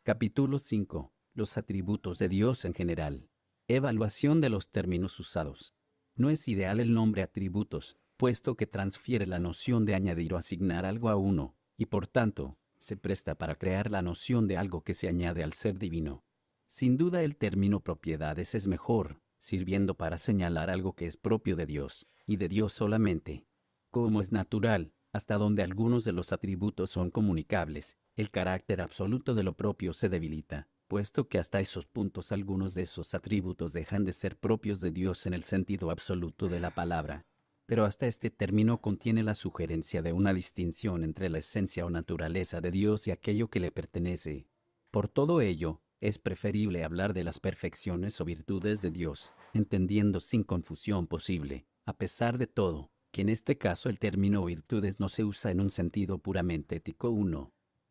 Capítulo 5. Los atributos de Dios en general. Evaluación de los términos usados. No es ideal el nombre atributos, puesto que transfiere la noción de añadir o asignar algo a uno, y por tanto, se presta para crear la noción de algo que se añade al ser divino. Sin duda el término propiedades es mejor, sirviendo para señalar algo que es propio de Dios, y de Dios solamente. Como es natural, hasta donde algunos de los atributos son comunicables, el carácter absoluto de lo propio se debilita, puesto que hasta esos puntos algunos de esos atributos dejan de ser propios de Dios en el sentido absoluto de la palabra. Pero hasta este término contiene la sugerencia de una distinción entre la esencia o naturaleza de Dios y aquello que le pertenece. Por todo ello, es preferible hablar de las perfecciones o virtudes de Dios, entendiendo sin confusión posible, a pesar de todo, que en este caso el término virtudes no se usa en un sentido puramente ético.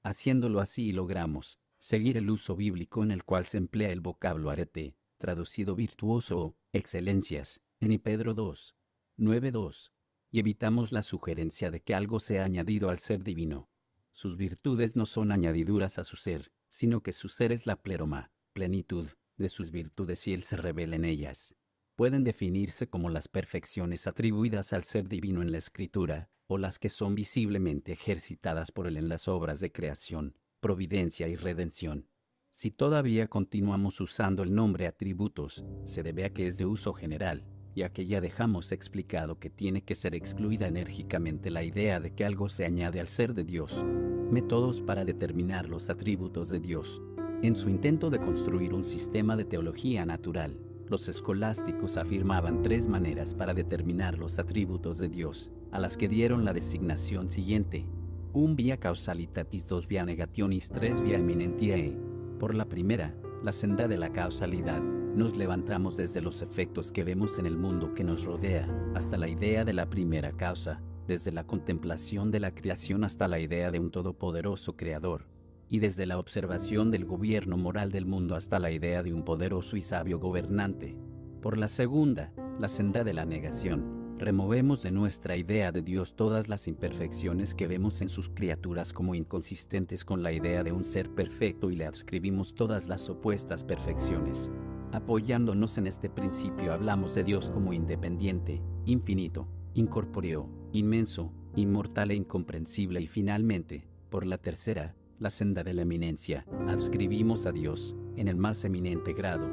Haciéndolo así logramos seguir el uso bíblico en el cual se emplea el vocablo arete, traducido virtuoso o excelencias, en Pedro 2, 9:2, y evitamos la sugerencia de que algo sea añadido al ser divino. Sus virtudes no son añadiduras a su ser, sino que su ser es la pleroma, plenitud, de sus virtudes y Él se revela en ellas. Pueden definirse como las perfecciones atribuidas al ser divino en la Escritura, o las que son visiblemente ejercitadas por Él en las obras de creación, providencia y redención. Si todavía continuamos usando el nombre atributos, se debe a que es de uso general, y a que ya dejamos explicado que tiene que ser excluida enérgicamente la idea de que algo se añade al ser de Dios. Métodos para determinar los atributos de Dios. En su intento de construir un sistema de teología natural, los escolásticos afirmaban 3 maneras para determinar los atributos de Dios, a las que dieron la designación siguiente: 1 via causalitatis, 2 via negationis, 3 via eminentiae. Por la primera, la senda de la causalidad, nos levantamos desde los efectos que vemos en el mundo que nos rodea, hasta la idea de la primera causa, desde la contemplación de la creación hasta la idea de un todopoderoso creador, y desde la observación del gobierno moral del mundo hasta la idea de un poderoso y sabio gobernante. Por la segunda, la senda de la negación, removemos de nuestra idea de Dios todas las imperfecciones que vemos en sus criaturas como inconsistentes con la idea de un ser perfecto y le adscribimos todas las opuestas perfecciones. Apoyándonos en este principio hablamos de Dios como independiente, infinito, incorpóreo, inmenso, inmortal e incomprensible, y finalmente, por la tercera, la senda de la eminencia, adscribimos a Dios, en el más eminente grado,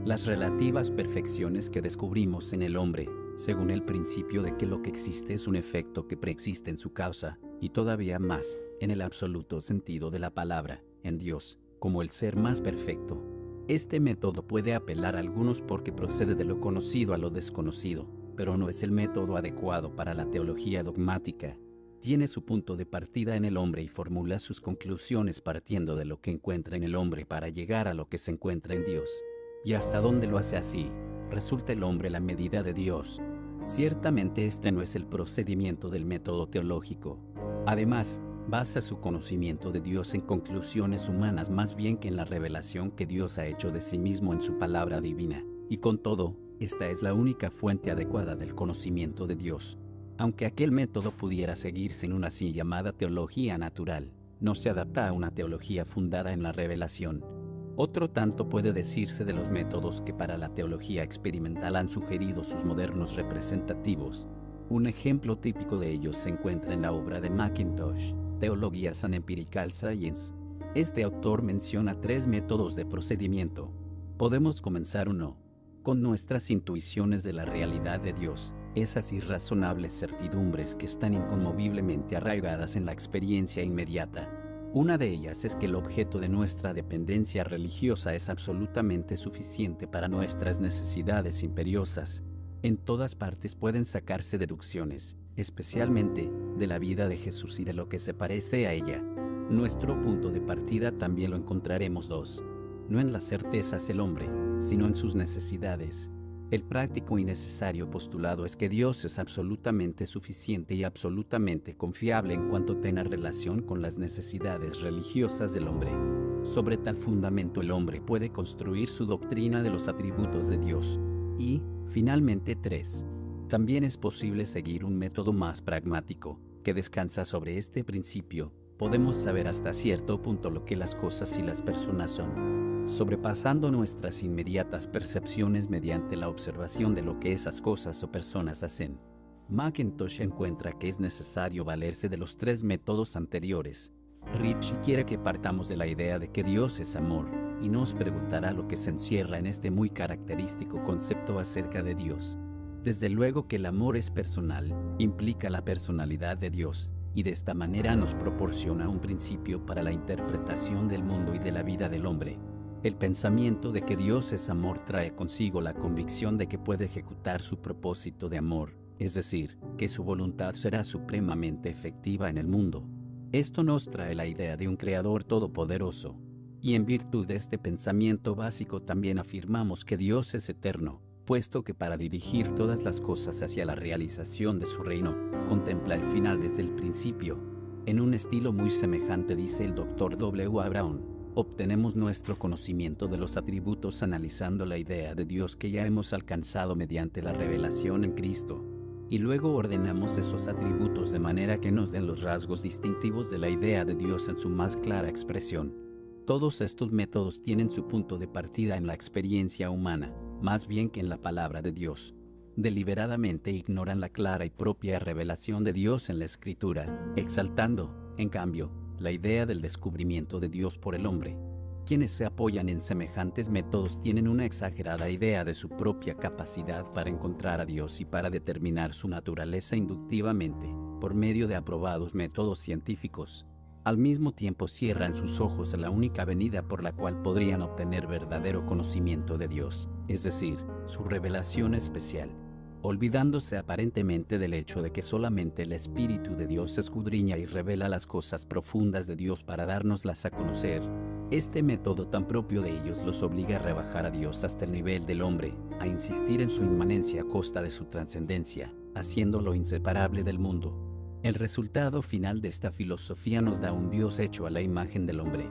las relativas perfecciones que descubrimos en el hombre, según el principio de que lo que existe es un efecto que preexiste en su causa, y todavía más, en el absoluto sentido de la palabra, en Dios, como el ser más perfecto. Este método puede apelar a algunos porque procede de lo conocido a lo desconocido, pero no es el método adecuado para la teología dogmática. Tiene su punto de partida en el hombre y formula sus conclusiones partiendo de lo que encuentra en el hombre para llegar a lo que se encuentra en Dios. Y hasta donde lo hace así, resulta el hombre la medida de Dios. Ciertamente este no es el procedimiento del método teológico. Además, basa su conocimiento de Dios en conclusiones humanas más bien que en la revelación que Dios ha hecho de sí mismo en su palabra divina. Y con todo, esta es la única fuente adecuada del conocimiento de Dios. Aunque aquel método pudiera seguirse en una así llamada teología natural, no se adapta a una teología fundada en la revelación. Otro tanto puede decirse de los métodos que para la teología experimental han sugerido sus modernos representativos. Un ejemplo típico de ellos se encuentra en la obra de Mackintosh, Theologias and Empirical Science. Este autor menciona 3 métodos de procedimiento. Podemos comenzar 1. Con nuestras intuiciones de la realidad de Dios, esas irrazonables certidumbres que están inconmoviblemente arraigadas en la experiencia inmediata. Una de ellas es que el objeto de nuestra dependencia religiosa es absolutamente suficiente para nuestras necesidades imperiosas. En todas partes pueden sacarse deducciones, especialmente de la vida de Jesús y de lo que se parece a ella. Nuestro punto de partida también lo encontraremos 2. No en las certezas del hombre, sino en sus necesidades. El práctico y necesario postulado es que Dios es absolutamente suficiente y absolutamente confiable en cuanto tenga relación con las necesidades religiosas del hombre. Sobre tal fundamento el hombre puede construir su doctrina de los atributos de Dios. Y, finalmente 3. También es posible seguir un método más pragmático, que descansa sobre este principio, Podemos saber hasta cierto punto lo que las cosas y las personas son, sobrepasando nuestras inmediatas percepciones mediante la observación de lo que esas cosas o personas hacen. McIntosh encuentra que es necesario valerse de los tres métodos anteriores. Ritchie quiere que partamos de la idea de que Dios es amor, y nos preguntará lo que se encierra en este muy característico concepto acerca de Dios. Desde luego que el amor es personal, implica la personalidad de Dios, y de esta manera nos proporciona un principio para la interpretación del mundo y de la vida del hombre. El pensamiento de que Dios es amor trae consigo la convicción de que puede ejecutar su propósito de amor, es decir, que su voluntad será supremamente efectiva en el mundo. Esto nos trae la idea de un Creador todopoderoso, y en virtud de este pensamiento básico también afirmamos que Dios es eterno, puesto que para dirigir todas las cosas hacia la realización de su reino, contempla el final desde el principio. En un estilo muy semejante, dice el Dr. W. A. Brown, obtenemos nuestro conocimiento de los atributos analizando la idea de Dios que ya hemos alcanzado mediante la revelación en Cristo, y luego ordenamos esos atributos de manera que nos den los rasgos distintivos de la idea de Dios en su más clara expresión. Todos estos métodos tienen su punto de partida en la experiencia humana, más bien que en la palabra de Dios. Deliberadamente ignoran la clara y propia revelación de Dios en la Escritura, exaltando, en cambio, la idea del descubrimiento de Dios por el hombre. Quienes se apoyan en semejantes métodos tienen una exagerada idea de su propia capacidad para encontrar a Dios y para determinar su naturaleza inductivamente, por medio de aprobados métodos científicos. Al mismo tiempo cierran sus ojos a la única avenida por la cual podrían obtener verdadero conocimiento de Dios, es decir, su revelación especial, olvidándose aparentemente del hecho de que solamente el Espíritu de Dios escudriña y revela las cosas profundas de Dios para dárnoslas a conocer. Este método tan propio de ellos los obliga a rebajar a Dios hasta el nivel del hombre, a insistir en su inmanencia a costa de su trascendencia, haciéndolo inseparable del mundo. El resultado final de esta filosofía nos da un Dios hecho a la imagen del hombre.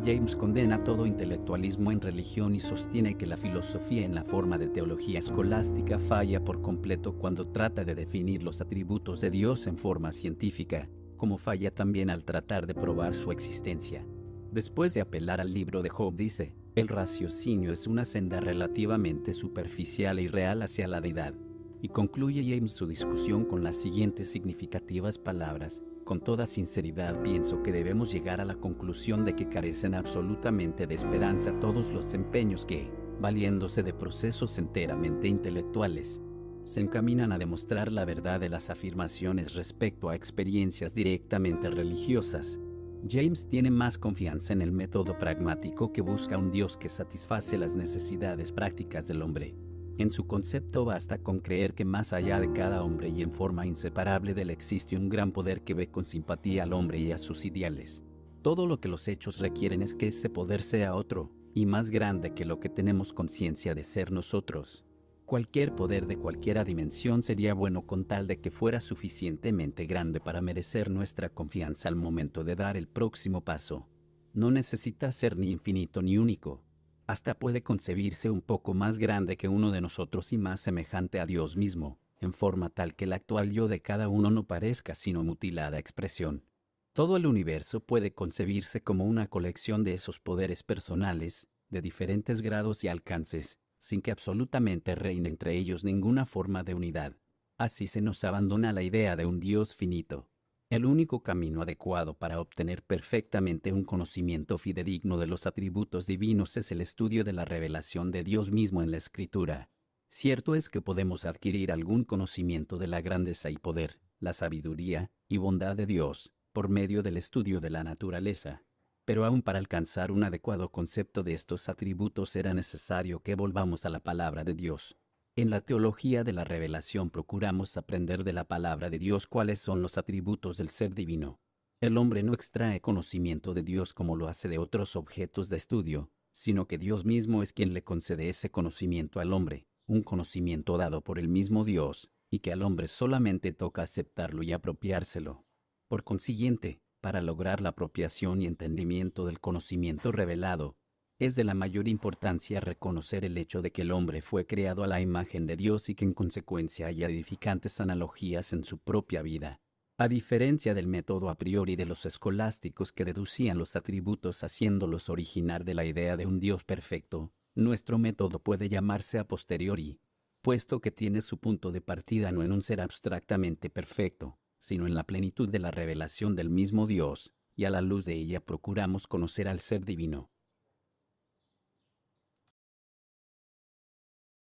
James condena todo intelectualismo en religión y sostiene que la filosofía en la forma de teología escolástica falla por completo cuando trata de definir los atributos de Dios en forma científica, como falla también al tratar de probar su existencia. Después de apelar al libro de Job dice, el raciocinio es una senda relativamente superficial y real hacia la deidad. Y concluye James su discusión con las siguientes significativas palabras: con toda sinceridad pienso que debemos llegar a la conclusión de que carecen absolutamente de esperanza todos los empeños que, valiéndose de procesos enteramente intelectuales, se encaminan a demostrar la verdad de las afirmaciones respecto a experiencias directamente religiosas. James tiene más confianza en el método pragmático que busca un Dios que satisface las necesidades prácticas del hombre. En su concepto basta con creer que más allá de cada hombre y en forma inseparable de él existe un gran poder que ve con simpatía al hombre y a sus ideales. Todo lo que los hechos requieren es que ese poder sea otro, y más grande que lo que tenemos conciencia de ser nosotros. Cualquier poder de cualquiera dimensión sería bueno con tal de que fuera suficientemente grande para merecer nuestra confianza al momento de dar el próximo paso. No necesita ser ni infinito ni único. Hasta puede concebirse un poco más grande que uno de nosotros y más semejante a Dios mismo, en forma tal que el actual yo de cada uno no parezca sino mutilada expresión. Todo el universo puede concebirse como una colección de esos poderes personales, de diferentes grados y alcances, sin que absolutamente reine entre ellos ninguna forma de unidad. Así se nos abandona la idea de un Dios finito. El único camino adecuado para obtener perfectamente un conocimiento fidedigno de los atributos divinos es el estudio de la revelación de Dios mismo en la Escritura. Cierto es que podemos adquirir algún conocimiento de la grandeza y poder, la sabiduría y bondad de Dios, por medio del estudio de la naturaleza. Pero aún para alcanzar un adecuado concepto de estos atributos era necesario que volvamos a la palabra de Dios. En la teología de la revelación procuramos aprender de la palabra de Dios cuáles son los atributos del ser divino. El hombre no extrae conocimiento de Dios como lo hace de otros objetos de estudio, sino que Dios mismo es quien le concede ese conocimiento al hombre, un conocimiento dado por el mismo Dios, y que al hombre solamente toca aceptarlo y apropiárselo. Por consiguiente, para lograr la apropiación y entendimiento del conocimiento revelado, es de la mayor importancia reconocer el hecho de que el hombre fue creado a la imagen de Dios y que en consecuencia haya edificantes analogías en su propia vida. A diferencia del método a priori de los escolásticos que deducían los atributos haciéndolos originar de la idea de un Dios perfecto, nuestro método puede llamarse a posteriori, puesto que tiene su punto de partida no en un ser abstractamente perfecto, sino en la plenitud de la revelación del mismo Dios, y a la luz de ella procuramos conocer al ser divino.